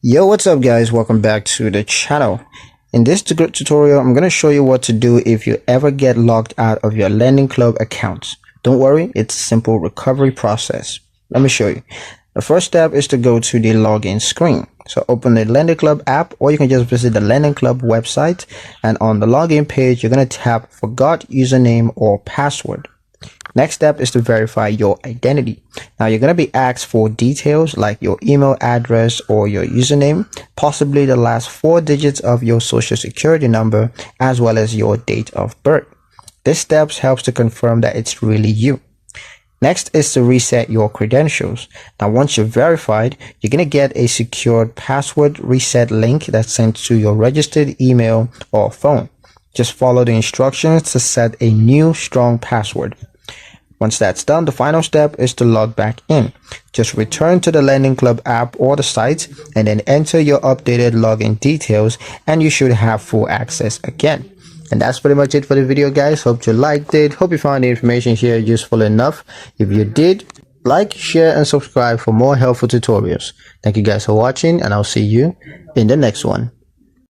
Yo, what's up guys? Welcome back to the channel. In this tutorial, I'm going to show you what to do if you ever get logged out of your Lendingclub account. Don't worry, it's a simple recovery process. Let me show you. The first step is to go to the login screen. So open the Lendingclub app, or you can just visit the Lendingclub website, and on the login page, you're going to tap forgot username or password. Next step is to verify your identity. Now you're going to be asked for details like your email address or your username, possibly the last 4 digits of your social security number, as well as your date of birth. This step helps to confirm that it's really you. Next is to reset your credentials. Now once you're verified, you're going to get a secured password reset link that's sent to your registered email or phone. Just follow the instructions to set a new strong password. Once that's done, the final step is to log back in. Just return to the Lendingclub app or the site and then enter your updated login details, and you should have full access again. And that's pretty much it for the video, guys. Hope you liked it. Hope you found the information here useful enough. If you did, like, share, and subscribe for more helpful tutorials. Thank you guys for watching, and I'll see you in the next one.